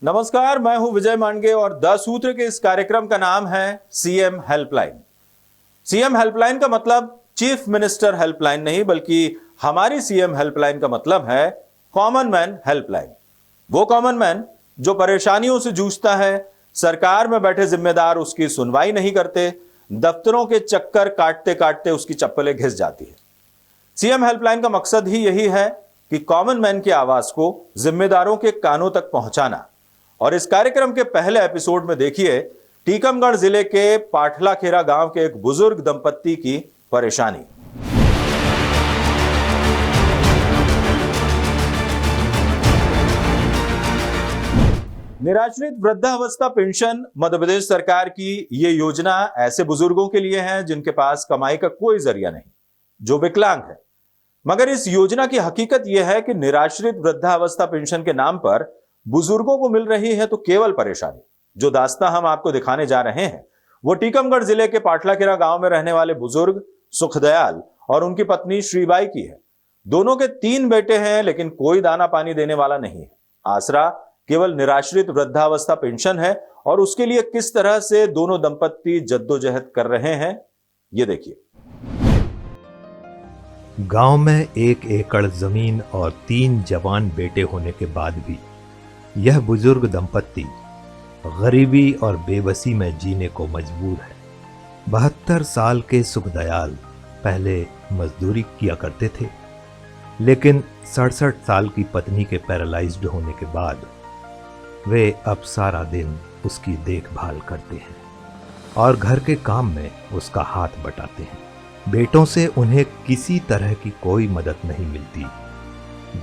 नमस्कार, मैं हूं विजय मांडगे और द सूत्र के इस कार्यक्रम का नाम है सीएम हेल्पलाइन। सीएम हेल्पलाइन का मतलब चीफ मिनिस्टर हेल्पलाइन नहीं, बल्कि हमारी सीएम हेल्पलाइन का मतलब है कॉमन मैन हेल्पलाइन। वो कॉमन मैन जो परेशानियों से जूझता है, सरकार में बैठे जिम्मेदार उसकी सुनवाई नहीं करते, दफ्तरों के चक्कर काटते काटते उसकी चप्पलें घिस जाती है। सीएम हेल्पलाइन का मकसद ही यही है कि कॉमन मैन की आवाज को जिम्मेदारों के कानों तक पहुंचाना। और इस कार्यक्रम के पहले एपिसोड में देखिए टीकमगढ़ जिले के पाठलाखेरा गांव के एक बुजुर्ग दंपत्ति की परेशानी। निराश्रित वृद्धावस्था पेंशन मध्य प्रदेश सरकार की यह योजना ऐसे बुजुर्गों के लिए है जिनके पास कमाई का कोई जरिया नहीं, जो विकलांग है। मगर इस योजना की हकीकत यह है कि निराश्रित वृद्धावस्था पेंशन के नाम पर बुजुर्गों को मिल रही है तो केवल परेशानी। जो दास्तां हम आपको दिखाने जा रहे हैं वो टीकमगढ़ जिले के पाठलाखेरा गांव में रहने वाले बुजुर्ग सुखदयाल और उनकी पत्नी श्रीबाई की है। दोनों के 3 बेटे हैं, लेकिन कोई दाना पानी देने वाला नहीं है। आसरा केवल निराश्रित वृद्धावस्था पेंशन है और उसके लिए किस तरह से दोनों दंपत्ति जद्दोजहद कर रहे हैं, ये देखिए। गांव में 1 एकड़ जमीन और 3 जवान बेटे होने के बाद भी यह बुजुर्ग दंपत्ति गरीबी और बेबसी में जीने को मजबूर है। 72 साल के सुखदयाल पहले मजदूरी किया करते थे, लेकिन 67 साल की पत्नी के पैरालाइज्ड होने के बाद वे अब सारा दिन उसकी देखभाल करते हैं और घर के काम में उसका हाथ बटाते हैं। बेटों से उन्हें किसी तरह की कोई मदद नहीं मिलती।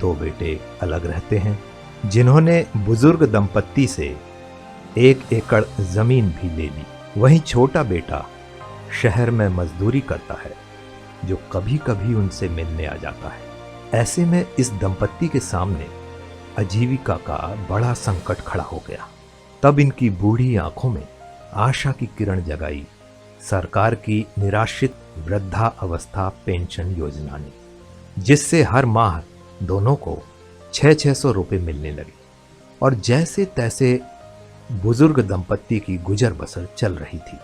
2 बेटे अलग रहते हैं, जिन्होंने बुजुर्ग दंपत्ति से 1 एकड़ जमीन भी ले ली। वहीं छोटा बेटा शहर में मजदूरी करता है, जो कभी कभी उनसे मिलने आ जाता है। ऐसे में इस दंपत्ति के सामने आजीविका का बड़ा संकट खड़ा हो गया। तब इनकी बूढ़ी आंखों में आशा की किरण जगाई सरकार की निराश्रित वृद्धा अवस्था पेंशन योजना ने, जिससे हर माह दोनों को 600 रुपये मिलने लगे और जैसे तैसे बुजुर्ग दंपत्ति की गुजर बसर चल रही थी।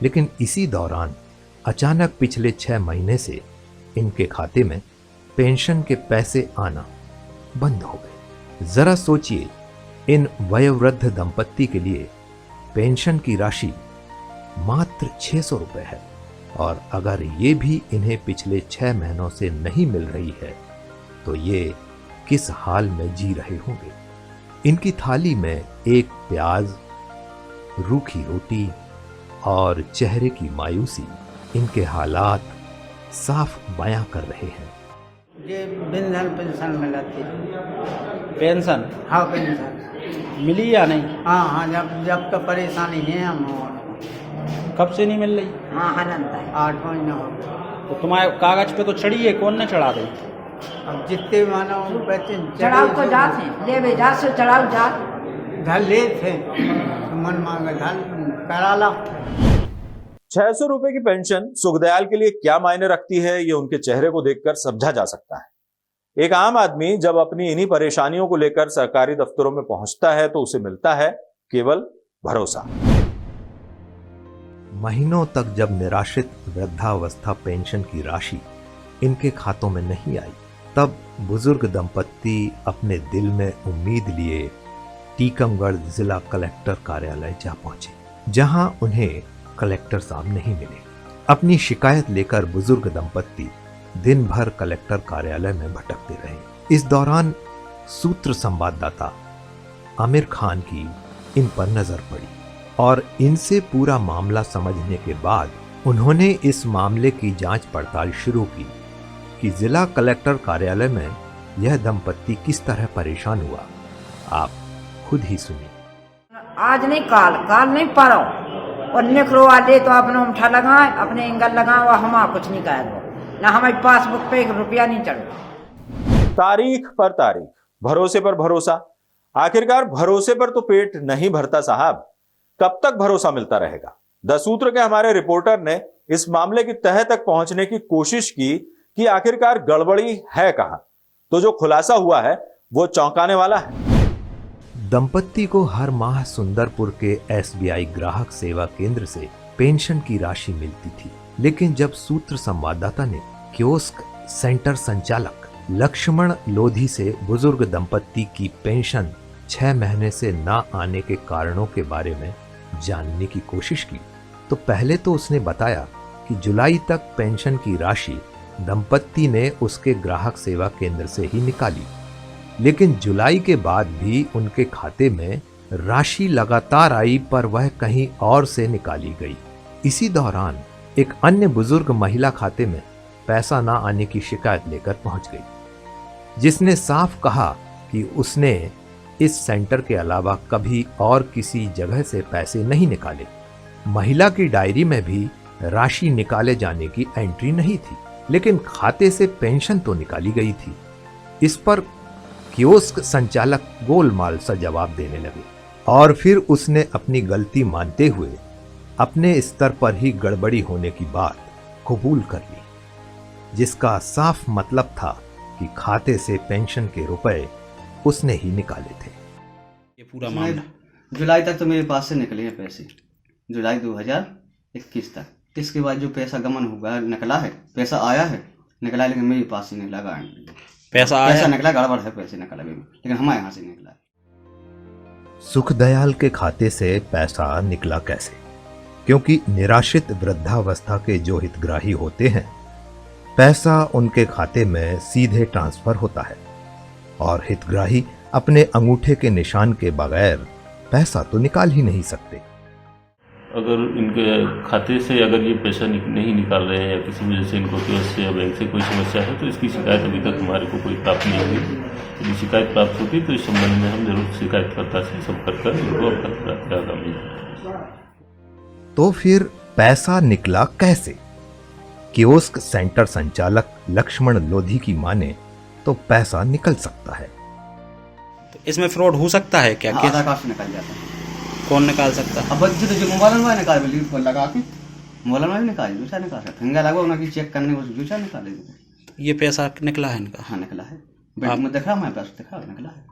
लेकिन इसी दौरान अचानक पिछले 6 महीने से इनके खाते में पेंशन के पैसे आना बंद हो गए। जरा सोचिए, इन वयोवृद्ध दंपत्ति के लिए पेंशन की राशि मात्र 600 रुपये है और अगर ये भी इन्हें पिछले 6 महीनों से नहीं मिल रही है तो ये किस हाल में जी रहे होंगे। इनकी थाली में 1 प्याज, रूखी रोटी और चेहरे की मायूसी इनके हालात साफ बयां कर रहे हैं। ये बिंधन पेंशन मिला थी। पेंशन? हाँ, पेंशन मिली या नहीं? हाँ, जब का परेशानी है हम। कब से नहीं मिल रही? हाँ, 8 महीना हो गया। तो तुम्हारे कागज पे तो चढ़ी है, कौन ने चढ़ा दी? अब जितने मानो चढ़ाव तो जात है, ले वे जात से चढ़ाव जात घर ले थे तो मन मांगे घर करा ला। 600 रुपए की पेंशन सुखदयाल के लिए क्या मायने रखती है, ये उनके चेहरे को देखकर समझा जा सकता है। एक आम आदमी जब अपनी इन्हीं परेशानियों को लेकर सरकारी दफ्तरों में पहुंचता है तो उसे मिलता है केवल भरोसा। महीनों तक जब निराश्रित वृद्धावस्था पेंशन की राशि इनके खातों में नहीं आई, तब बुजुर्ग दंपत्ति अपने दिल में उम्मीद लिए टीकमगढ़ जिला कलेक्टर कार्यालय जा पहुंचे, जहां उन्हें कलेक्टर साहब नहीं मिले। अपनी शिकायत लेकर बुजुर्ग दंपत्ति दिन भर कलेक्टर कार्यालय में भटकते रहे। इस दौरान सूत्र संवाददाता आमिर खान की इन पर नजर पड़ी और इनसे पूरा मामला समझने के बाद उन्होंने इस मामले की जांच पड़ताल शुरू की कि जिला कलेक्टर कार्यालय में यह दंपत्ति किस तरह परेशान हुआ। आप खुद ही सुनिए। आज नहीं काल नहीं पारो और निखरो आले तो अपने उठा लगाए, अपने एंगल लगाए और हमारा कुछ नहीं कह दो ना, हमारे पासबुक पे 1 रुपया नहीं चढ़ा। तारीख पर तारीख, भरोसे पर भरोसा। आखिरकार भरोसे पर तो पेट नहीं भरता साहब। कब तक भरोसा मिलता रहेगा? द सूत्र के हमारे रिपोर्टर ने इस मामले की तह तक पहुंचने की कोशिश की कि आखिरकार गड़बड़ी है कहां। तो जो खुलासा हुआ है वो चौंकाने वाला है। दंपत्ति को हर माह सुंदरपुर के SBI ग्राहक सेवा केंद्र से पेंशन की राशि मिलती थी, लेकिन जब सूत्र संवाददाता ने कियोस्क सेंटर संचालक लक्ष्मण लोधी से बुजुर्ग दंपत्ति की पेंशन 6 महीने से ना आने के कारणों के बारे में जानने की कोशिश की, तो पहले तो उसने बताया कि जुलाई तक पेंशन की राशि दंपत्ति ने उसके ग्राहक सेवा केंद्र से ही निकाली, लेकिन जुलाई के बाद भी उनके खाते में राशि लगातार आई, पर वह कहीं और से निकाली गई। इसी दौरान एक अन्य बुजुर्ग महिला खाते में पैसा ना आने की शिकायत लेकर पहुंच गई, जिसने साफ कहा कि उसने इस सेंटर के अलावा कभी और किसी जगह से पैसे नहीं निकाले। महिला की डायरी में भी राशि निकाले जाने की एंट्री नहीं थी, लेकिन खाते से पेंशन तो निकाली गई थी। इस पर कियोस्क संचालक गोलमाल सा जवाब देने लगे और फिर उसने अपनी गलती मानते हुए अपने स्तर पर ही गड़बड़ी होने की बात कबूल कर ली, जिसका साफ मतलब था कि खाते से पेंशन के रुपए उसने ही निकाले थे। ये पूरा मामला जुलाई तक तो मेरे पास से निकले हैं पैसे, जुलाई 2021 तक। इसके बाद जो पैसा गमन हुआ निकला है, पैसा आया है निकला, लेकिन मेरे पास से निकला, पैसा निकला, गड़बड़ है, पैसे निकला लेकिन हमारे यहाँ से निकला। सुखदयाल के खाते से पैसा निकला कैसे? क्योंकि निराश्रित वृद्धावस्था के जो हितग्राही होते हैं, पैसा उनके खाते में सीधे ट्रांसफर होता है और हितग्राही अपने अंगूठे के निशान के बगैर पैसा तो निकाल ही नहीं सकते। अगर इनके खाते से अगर ये पैसा नहीं निकाल रहे हैं या किसी वजह से इनको कियोस्क से या बैंक से कोई समस्या है, तो इसकी शिकायत अभी तक हमारे को कोई प्राप्त नहीं हुई। यदि शिकायत प्राप्त होती तो इस संबंध में हम जरूर शिकायतकर्ता से संपर्क कर इनको अवगत कराएंगे। तो फिर पैसा निकला कैसे? कियोस्क सेंटर संचालक लक्ष्मण लोधी की माने तो पैसा निकल सकता है। तो इसमें फ्रॉड हो सकता है क्या? आधार कार्ड से निकल जाता है। कौन निकाल सकता है? अब बच्चे तो जो मोबाइल में निकाल बिल्कुल लगा के मोबाइल में निकाल, दूसरा निकाल सकते, फिंगर लगा उनकी चेक करने को दूसरा निकालेंगे। ये पैसा निकला है इनका? हाँ निकला है, बैंक में देखा, हमारे पास देखा निकला है।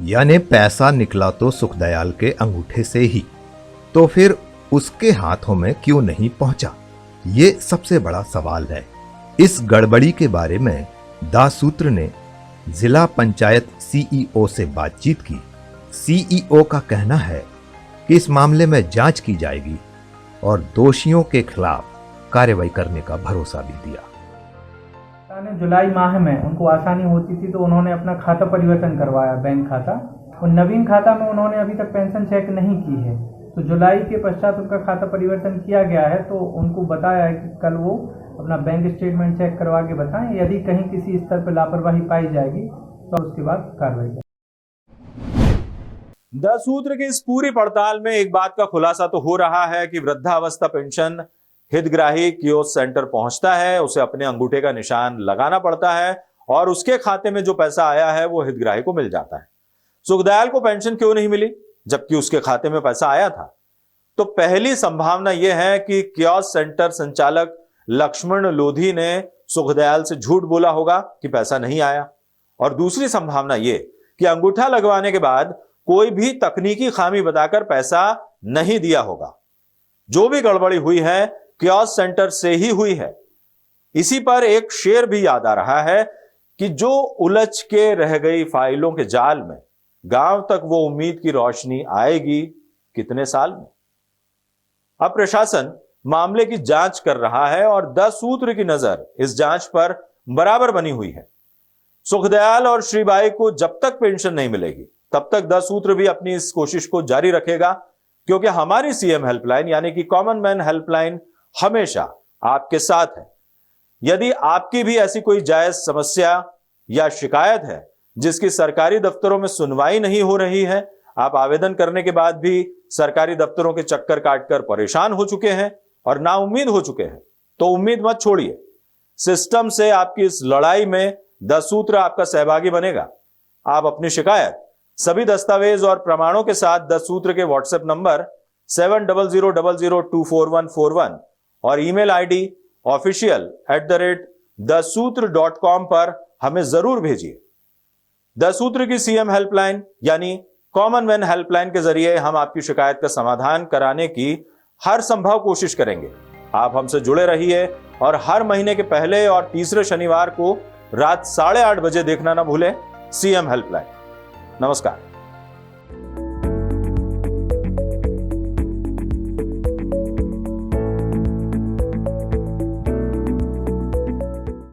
यानी पैसा निकला तो सुखदयाल के अंगूठे से ही, तो फिर उसके हाथों में क्यों नहीं पहुंचा? ये सबसे बड़ा सवाल है। इस गड़बड़ी के बारे में दासूत्र ने जिला पंचायत CEO से बातचीत की। CEO का कहना है कि इस मामले में जांच की जाएगी और दोषियों के खिलाफ कार्रवाई करने का भरोसा भी दिया। जुलाई माह में उनको आसानी होती थी तो उन्होंने अपना खाता परिवर्तन करवाया, बैंक खाता, और नवीन खाता में उन्होंने अभी तक पेंशन चेक नहीं की है। तो जुलाई के पश्चात उनका खाता परिवर्तन किया गया है, तो उनको बताया है कि कल वो अपना बैंक स्टेटमेंट चेक करवा के बताएं। यदि कहीं किसी स्तर पर लापरवाही पाई जाएगी तो उसके बाद कार्रवाई करें। दसूत्र की इस पूरी पड़ताल में एक बात का खुलासा तो हो रहा है कि वृद्धावस्था पेंशन हितग्राही कियोस्क सेंटर पहुंचता है, उसे अपने अंगूठे का निशान लगाना पड़ता है और उसके खाते में जो पैसा आया है वो हितग्राही को मिल जाता है। सुखदयाल को पेंशन क्यों नहीं मिली जबकि उसके खाते में पैसा आया था? तो पहली संभावना यह है कि कियोस्क सेंटर संचालक लक्ष्मण लोधी ने सुखदयाल से झूठ बोला होगा कि पैसा नहीं आया, और दूसरी संभावना यह कि अंगूठा लगवाने के बाद कोई भी तकनीकी खामी बताकर पैसा नहीं दिया होगा। जो भी गड़बड़ी हुई है कियोस्क सेंटर से ही हुई है। इसी पर एक शेर भी याद आ रहा है कि जो उलझ के रह गई फाइलों के जाल में गांव तक वो उम्मीद की रोशनी आएगी कितने साल में। अब प्रशासन मामले की जांच कर रहा है और दसूत्र की नजर इस जांच पर बराबर बनी हुई है। सुखदयाल और श्रीबाई को जब तक पेंशन नहीं मिलेगी तब तक दसूत्र भी अपनी इस कोशिश को जारी रखेगा, क्योंकि हमारी CM हेल्पलाइन यानी कि कॉमन मैन हेल्पलाइन हमेशा आपके साथ है। यदि आपकी भी ऐसी कोई जायज समस्या या शिकायत है जिसकी सरकारी दफ्तरों में सुनवाई नहीं हो रही है, आप आवेदन करने के बाद भी सरकारी दफ्तरों के चक्कर काटकर परेशान हो चुके हैं और नाउम्मीद हो चुके हैं, तो उम्मीद मत छोड़िए। सिस्टम से आपकी इस लड़ाई में दसूत्र आपका सहभागी बनेगा। आप अपनी शिकायत सभी दस्तावेज और प्रमाणों के साथ दसूत्र के व्हाट्सएप नंबर 700000244141 और ईमेल ID official@thesutra.com पर हमें जरूर भेजिए। 10 सूत्र की सीएम हेल्पलाइन यानी कॉमन मैन हेल्पलाइन के जरिए हम आपकी शिकायत का समाधान कराने की हर संभव कोशिश करेंगे। आप हमसे जुड़े रहिए और हर महीने के पहले और तीसरे शनिवार को रात 8:30 बजे देखना ना भूलें सीएम हेल्पलाइन। नमस्कार।